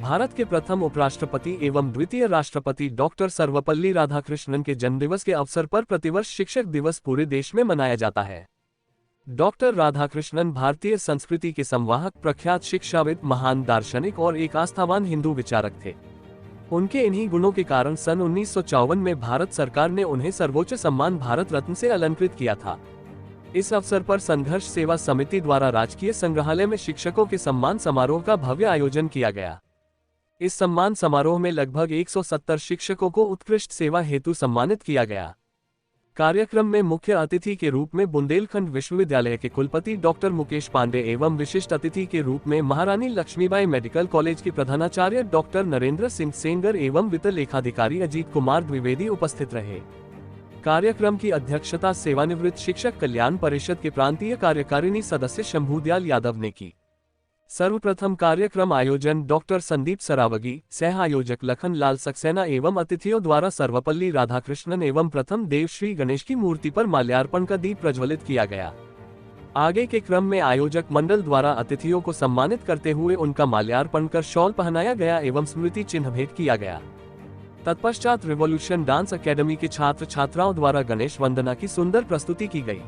भारत के प्रथम उपराष्ट्रपति एवं द्वितीय राष्ट्रपति डॉक्टर सर्वपल्ली राधाकृष्णन के जन्मदिवस के अवसर पर प्रतिवर्ष शिक्षक दिवस पूरे देश में मनाया जाता है। डॉक्टर राधाकृष्णन भारतीय संस्कृति के संवाहक, प्रख्यात शिक्षाविद, महान दार्शनिक और एक आस्थावान हिंदू विचारक थे। उनके इन्हीं गुणों के कारण सन 1954 में भारत सरकार ने उन्हें सर्वोच्च सम्मान भारत रत्न से अलंकृत किया था। इस अवसर पर संघर्ष सेवा समिति द्वारा राजकीय संग्रहालय में शिक्षकों के सम्मान समारोह का भव्य आयोजन किया गया। इस सम्मान समारोह में लगभग 170 शिक्षकों को उत्कृष्ट सेवा हेतु सम्मानित किया गया। कार्यक्रम में मुख्य अतिथि के रूप में बुंदेलखंड विश्वविद्यालय के कुलपति डॉक्टर मुकेश पांडे एवं विशिष्ट अतिथि के रूप में महारानी लक्ष्मीबाई मेडिकल कॉलेज के प्रधानाचार्य डॉक्टर नरेंद्र सिंह सेंगर एवं वित्त लेखाधिकारी अजीत कुमार द्विवेदी उपस्थित रहे। कार्यक्रम की अध्यक्षता सेवानिवृत्त शिक्षक कल्याण परिषद के प्रांतीय कार्यकारिणी सदस्य शंभूदयाल यादव ने की। सर्वप्रथम कार्यक्रम आयोजन डॉक्टर संदीप सरावगी, सह आयोजक लखन लाल सक्सेना एवं अतिथियों द्वारा सर्वपल्ली राधाकृष्णन एवं प्रथम देव श्री गणेश की मूर्ति पर माल्यार्पण का दीप प्रज्वलित किया गया। आगे के क्रम में आयोजक मंडल द्वारा अतिथियों को सम्मानित करते हुए उनका माल्यार्पण कर शॉल पहनाया गया एवं स्मृति चिन्ह भेंट किया गया। तत्पश्चात रिवॉल्यूशन डांस अकेडमी के छात्र छात्राओं द्वारा गणेश वंदना की सुंदर प्रस्तुति की गई।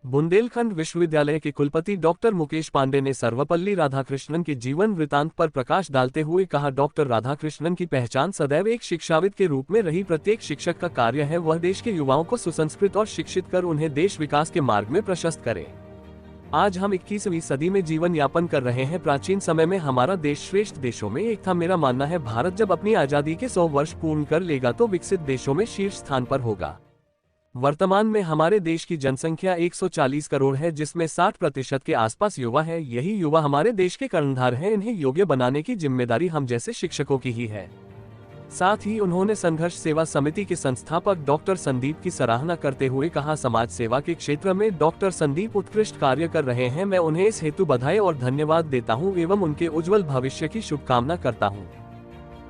बुंदेलखंड विश्वविद्यालय के कुलपति डॉक्टर मुकेश पांडे ने सर्वपल्ली राधाकृष्णन के जीवन वृतांत पर प्रकाश डालते हुए कहा, डॉक्टर राधाकृष्णन की पहचान सदैव एक शिक्षाविद के रूप में रही। प्रत्येक शिक्षक का कार्य है वह देश के युवाओं को सुसंस्कृत और शिक्षित कर उन्हें देश विकास के मार्ग में प्रशस्त करे। आज हम 21वीं सदी में जीवन यापन कर रहे हैं। प्राचीन समय में हमारा देश श्रेष्ठ देशों में एक था। मेरा मानना है भारत जब अपनी आजादी के 100 वर्ष पूर्ण कर लेगा तो विकसित देशों में शीर्ष स्थान पर होगा। वर्तमान में हमारे देश की जनसंख्या 140 करोड़ है, जिसमें 60% के आसपास युवा है। यही युवा हमारे देश के कर्णधार हैं। इन्हें योग्य बनाने की जिम्मेदारी हम जैसे शिक्षकों की ही है। साथ ही उन्होंने संघर्ष सेवा समिति के संस्थापक डॉक्टर संदीप की सराहना करते हुए कहा, समाज सेवा के क्षेत्र में डॉक्टर संदीप उत्कृष्ट कार्य कर रहे हैं। मैं उन्हें इस हेतु बधाई और धन्यवाद देता हूं एवं उनके उज्जवल भविष्य की शुभकामना करता हूं।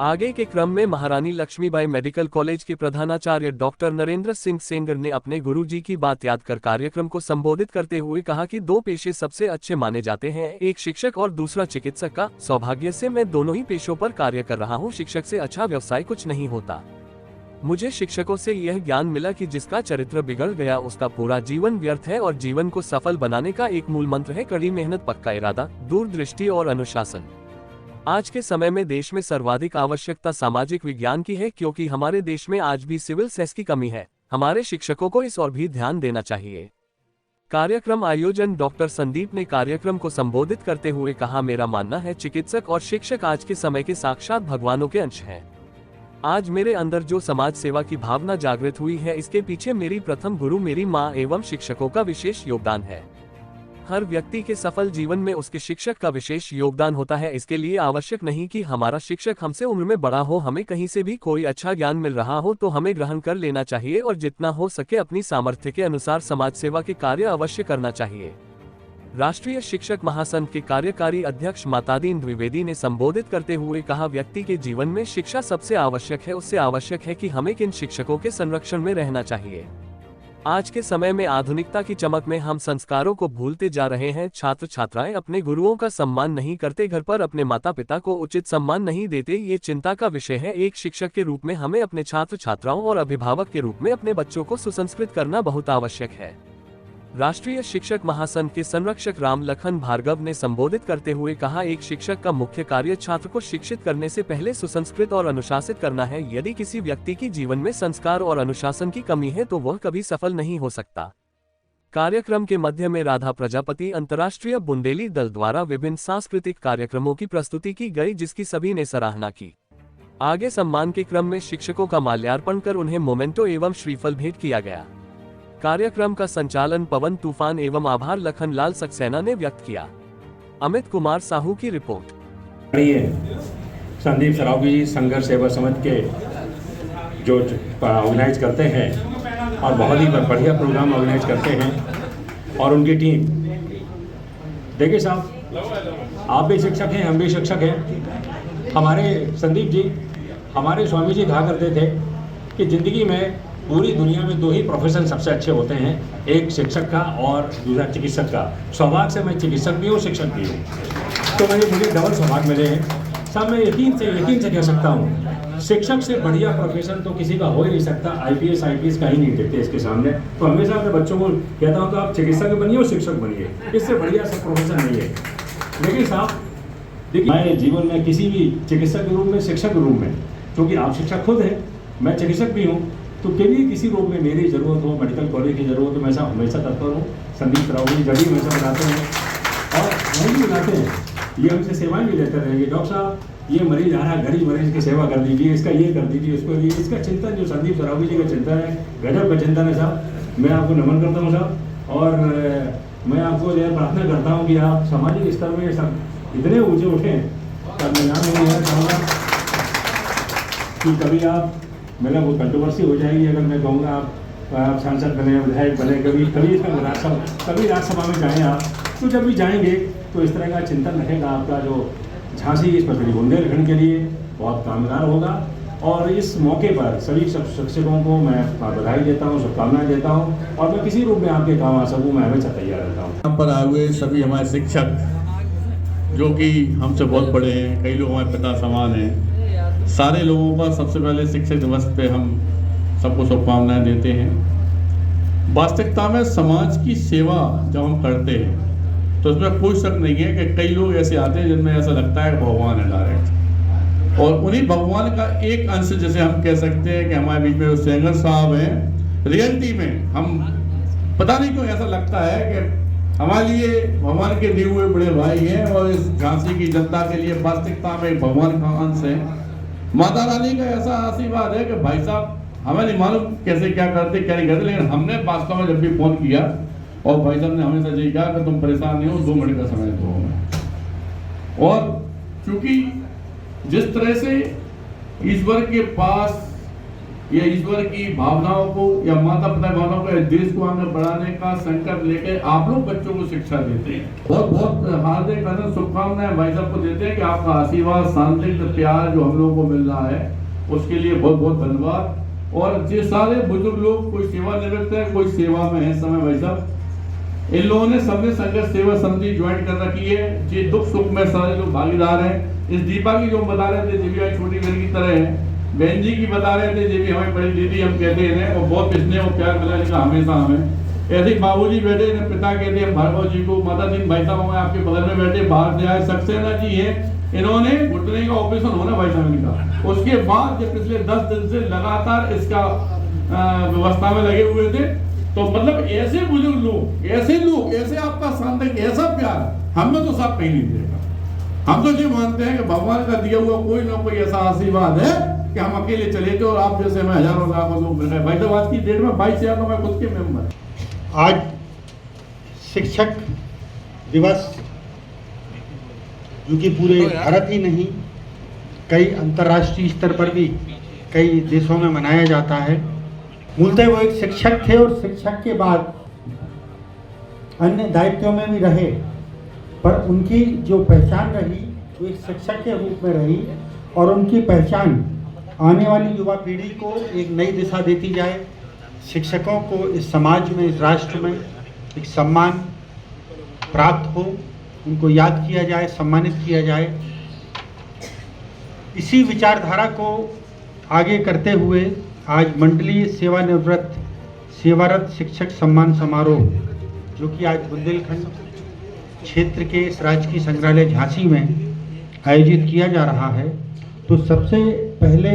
आगे के क्रम में महारानी लक्ष्मीबाई मेडिकल कॉलेज के प्रधानाचार्य डॉक्टर नरेंद्र सिंह सेंगर ने अपने गुरुजी की बात याद कर कार्यक्रम को संबोधित करते हुए कहा कि 2 पेशे सबसे अच्छे माने जाते हैं, एक शिक्षक और दूसरा चिकित्सक का। सौभाग्य से मैं दोनों ही पेशों पर कार्य कर रहा हूं। शिक्षक से अच्छा व्यवसाय कुछ नहीं होता। मुझे शिक्षकों से यह ज्ञान मिला कि जिसका चरित्र बिगड़ गया उसका पूरा जीवन व्यर्थ है और जीवन को सफल बनाने का एक मूल मंत्र है कड़ी मेहनत, पक्का इरादा, दूरदृष्टि और अनुशासन। आज के समय में देश में सर्वाधिक आवश्यकता सामाजिक विज्ञान की है, क्योंकि हमारे देश में आज भी सिविल सेस की कमी है। हमारे शिक्षकों को इस ओर भी ध्यान देना चाहिए। कार्यक्रम आयोजन डॉक्टर संदीप ने कार्यक्रम को संबोधित करते हुए कहा, मेरा मानना है चिकित्सक और शिक्षक आज के समय के साक्षात भगवानों के अंश हैं। आज मेरे अंदर जो समाज सेवा की भावना जागृत हुई है, इसके पीछे मेरी प्रथम गुरु मेरी माँ एवं शिक्षकों का विशेष योगदान है। हर व्यक्ति के सफल जीवन में उसके शिक्षक का विशेष योगदान होता है। इसके लिए आवश्यक नहीं कि हमारा शिक्षक हमसे उम्र में बड़ा हो। हमें कहीं से भी कोई अच्छा ज्ञान मिल रहा हो तो हमें ग्रहण कर लेना चाहिए और जितना हो सके अपनी सामर्थ्य के अनुसार समाज सेवा के कार्य अवश्य करना चाहिए। राष्ट्रीय शिक्षक महासंघ के कार्यकारी अध्यक्ष मातादीन द्विवेदी ने संबोधित करते हुए कहा, व्यक्ति के जीवन में शिक्षा सबसे आवश्यक है। उससे आवश्यक है कि हमें किन शिक्षकों के संरक्षण में रहना चाहिए। आज के समय में आधुनिकता की चमक में हम संस्कारों को भूलते जा रहे हैं। छात्र छात्राएं अपने गुरुओं का सम्मान नहीं करते, घर पर अपने माता पिता को उचित सम्मान नहीं देते। ये चिंता का विषय है। एक शिक्षक के रूप में हमें अपने छात्र छात्राओं और अभिभावक के रूप में अपने बच्चों को सुसंस्कृत करना बहुत आवश्यक है। राष्ट्रीय शिक्षक महासंघ के संरक्षक राम लखन भार्गव ने संबोधित करते हुए कहा, एक शिक्षक का मुख्य कार्य छात्र को शिक्षित करने से पहले सुसंस्कृत और अनुशासित करना है। यदि किसी व्यक्ति की जीवन में संस्कार और अनुशासन की कमी है तो वह कभी सफल नहीं हो सकता। कार्यक्रम के मध्य में राधा प्रजापति अंतर्राष्ट्रीय बुंदेली दल द्वारा विभिन्न सांस्कृतिक कार्यक्रमों की प्रस्तुति की गई, जिसकी सभी ने सराहना की। आगे सम्मान के क्रम में शिक्षकों का माल्यार्पण कर उन्हें मोमेंटो एवं श्रीफल भेंट किया गया। कार्यक्रम का संचालन पवन तूफान एवं आभार लखन लाल सक्सेना ने व्यक्त किया। अमित कुमार साहू की रिपोर्ट। संदीप सरावगी जी संघर्ष सेवा समिति के जो ऑर्गेनाइज करते हैं और बहुत ही बढ़िया प्रोग्राम ऑर्गेनाइज करते हैं और उनकी टीम। देखिए साहब, आप भी शिक्षक हैं, हम भी शिक्षक हैं। हमारे संदीप जी, हमारे स्वामी जी कहा करते थे कि ज़िंदगी में पूरी दुनिया में 2 ही प्रोफेशन सबसे अच्छे होते हैं, एक शिक्षक का और दूसरा चिकित्सक का। सौभाग्य से मैं चिकित्सक भी हूँ, शिक्षक भी हूँ, तो मुझे डबल सौभाग्य मिले हैं। साहब मैं यकीन से कह सकता हूँ, शिक्षक से बढ़िया प्रोफेशन तो किसी का हो ही नहीं सकता। आईपीएस का ही नहीं देखते इसके सामने। तो हमेशा अपने बच्चों को कहता हूँ तो आप चिकित्सक बनिए और शिक्षक बनिए, इससे बढ़िया सब प्रोफेशन नहीं है। लेकिन साहब देखिए, मैं जीवन में किसी भी चिकित्सक के रूप में, शिक्षक के रूप में, क्योंकि आप शिक्षक खुद हैं, मैं चिकित्सक भी हूँ, तो कभी किसी रूप में मेरी ज़रूरत हो, मेडिकल कॉलेज की ज़रूरत हो, मैं हमेशा तत्पर हूँ। संदीप राव जी जब भी हमेशा बनाते हैं और वही बनाते हैं, ये हमसे सेवाएं भी लेते रहेंगे। डॉक्टर साहब ये मरीज आ रहा है, गरीब मरीज की सेवा कर दीजिए, इसका ये कर दीजिए, उसको ये, इसका चिंतन जो संदीप सरावगी जी का चिंतन है, गजब का चिंतन है साहब। मैं आपको नमन करता हूँ साहब, और मैं आपको यह प्रार्थना करता हूँ कि आप सामाजिक स्तर में सब इतने ऊँचे उठें, तब मैं यहाँ चाहूँगा कि कभी आप, मेरा वो कंट्रोवर्सी हो जाएगी अगर मैं कहूँगा आप सांसद बने, विधायक बने, कभी राज्यसभा में जाएँ आप, तो जब भी जाएंगे तो इस तरह का चिंतन रहेगा आपका, जो झांसी स्पेशली बुंदेलखंड के लिए बहुत कामगार होगा। और इस मौके पर सभी शिक्षकों को मैं बधाई देता हूँ, शुभकामनाएं देता हूँ, और मैं किसी रूप में आपके काम आ सकूँ, मैं हमेशा तैयार रहता हूँ। यहाँ पर आए हुए सभी हमारे शिक्षक जो कि हमसे बहुत बड़े हैं, कई लोग हमारे पिता समान हैं, सारे लोगों का सबसे पहले शिक्षक दिवस पे हम सबको शुभकामनाएं देते हैं। वास्तविकता में समाज की सेवा जब हम करते हैं तो उसमें कोई शक नहीं है कि कई लोग ऐसे आते हैं जिनमें ऐसा लगता है कि भगवान है डायरेक्ट, और उन्हीं भगवान का एक अंश जैसे हम कह सकते हैं कि हमारे बीच में सेंगर साहब हैं। रियलिटी में हम पता नहीं क्यों ऐसा लगता है कि हमारे लिए भगवान के दिए हुए बड़े भाई हैं, और इस झांसी की जनता के लिए वास्तविकता में भगवान का अंश है। माता रानी का ऐसा आशीर्वाद है कि भाई साहब हमें नहीं मालूम कैसे क्या करते क्या नहीं करते, लेकिन हमने वास्तव में जब भी फोन किया और भाई साहब ने हमेशा यही कहा कि तुम परेशान नहीं हो, 2 मिनट का समय दो हमें। और चूंकि जिस तरह से ईश्वर के पास या ईश्वर की भावनाओं को या माता पिता भावनाओं को, देश को आगे बढ़ाने का संकल्प लेकर आप लोग बच्चों को शिक्षा देते हैं। बहुत बहुत हार्दिक शुभकामनाएं भाई साहब को देते हैं कि आपका आशीर्वाद, शांति, प्यार जो हम लोगों को मिल रहा है उसके लिए बहुत बहुत धन्यवाद। और ये सारे बुजुर्ग लोग, कोई सेवानिवृत्त है, कोई सेवा में है समय, भाई साहब इन लोगों ने सबने संघर्ष सेवा समिति ज्वाइन कर रखी है। ये दुख सुख में सारे लोग भागीदार हैं। इस दीपा की जो बता रहे थे, जीविया छोटी बहन की तरह है, बहन जी की बता रहे थे, जीवी हमारी बड़ी दीदी हम कहते हैं, और बहुत स्नेह और प्यार मिला इनका हमेशा हमें। ऐसे ही बाबूजी बैठे हैं, पिता कहते हैं भार्गव जी को, माता जी भाई साहब हमारे आपके बगल में बैठे बाहर से आए सक्सेना जी है, इन्होंने घुटने का ऑपरेशन होना भाई साहब इनका, उसके बाद जो पिछले 10 दिन से लगातार इसका व्यवस्था में लगे हुए थे। तो मतलब ऐसे बुजुर्ग लोग, ऐसे आपका शांति, ऐसा प्यार हमें तो सब कहीं नहीं देगा। हम तो ये मानते हैं कि भगवान का दिया हुआ कोई ना कोई ऐसा आशीर्वाद है कि हम अकेले चले थे और आप जैसे हमें हजारों लाखों लोग मिल रहे हैं। भाई साहब आज की डेट में 22,000 लोग खुद के मेंबर। आज शिक्षक दिवस जो कि पूरे भारत ही नहीं, कई अंतर्राष्ट्रीय स्तर पर भी कई देशों में मनाया जाता है। मूलतः वो एक शिक्षक थे और शिक्षक के बाद अन्य दायित्वों में भी रहे, पर उनकी जो पहचान रही वो एक शिक्षक के रूप में रही, और उनकी पहचान आने वाली युवा पीढ़ी को एक नई दिशा देती जाए। शिक्षकों को इस समाज में, इस राष्ट्र में एक सम्मान प्राप्त हो, उनको याद किया जाए, सम्मानित किया जाए। इसी विचारधारा को आगे करते हुए आज मंडलीय सेवानिवृत्त सेवारत शिक्षक सम्मान समारोह, जो कि आज बुंदेलखंड क्षेत्र के इस राजकीय संग्रहालय झांसी में आयोजित किया जा रहा है। तो सबसे पहले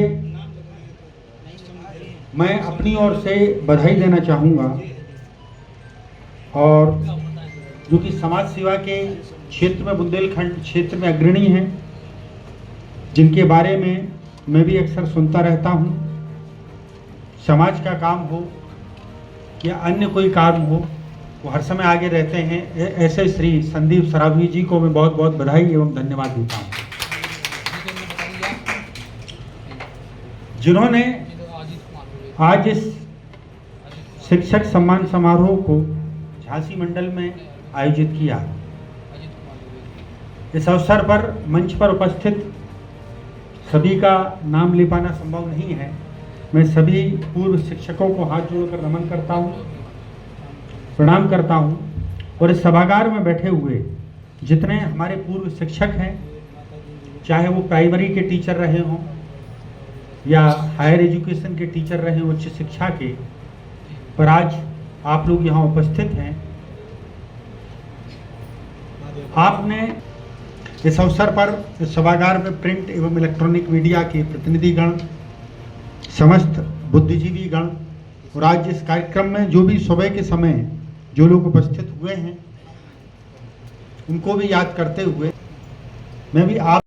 मैं अपनी ओर से बधाई देना चाहूँगा, और जो कि समाज सेवा के क्षेत्र में बुंदेलखंड क्षेत्र में अग्रणी हैं, जिनके बारे में मैं भी अक्सर सुनता रहता हूँ। समाज का काम हो या अन्य कोई काम हो, वो हर समय आगे रहते हैं। ऐसे श्री संदीप सरावगी जी को मैं बहुत बहुत बधाई एवं धन्यवाद देता हूँ, जिन्होंने आज इस शिक्षक सम्मान समारोह को झांसी मंडल में आयोजित किया। इस अवसर पर मंच पर उपस्थित सभी का नाम ले पाना संभव नहीं है। मैं सभी पूर्व शिक्षकों को हाथ जोड़कर नमन करता हूँ, प्रणाम करता हूँ। और इस सभागार में बैठे हुए जितने हमारे पूर्व शिक्षक हैं, चाहे वो प्राइमरी के टीचर रहे हों या हायर एजुकेशन के टीचर रहे हों, उच्च शिक्षा के, पर आज आप लोग यहाँ उपस्थित हैं। आपने इस अवसर पर इस सभागार में प्रिंट एवं इलेक्ट्रॉनिक मीडिया के प्रतिनिधिगण, समस्त बुद्धिजीवी गण और आज इस कार्यक्रम में जो भी सुबह के समय जो लोग उपस्थित हुए हैं, उनको भी याद करते हुए मैं भी आप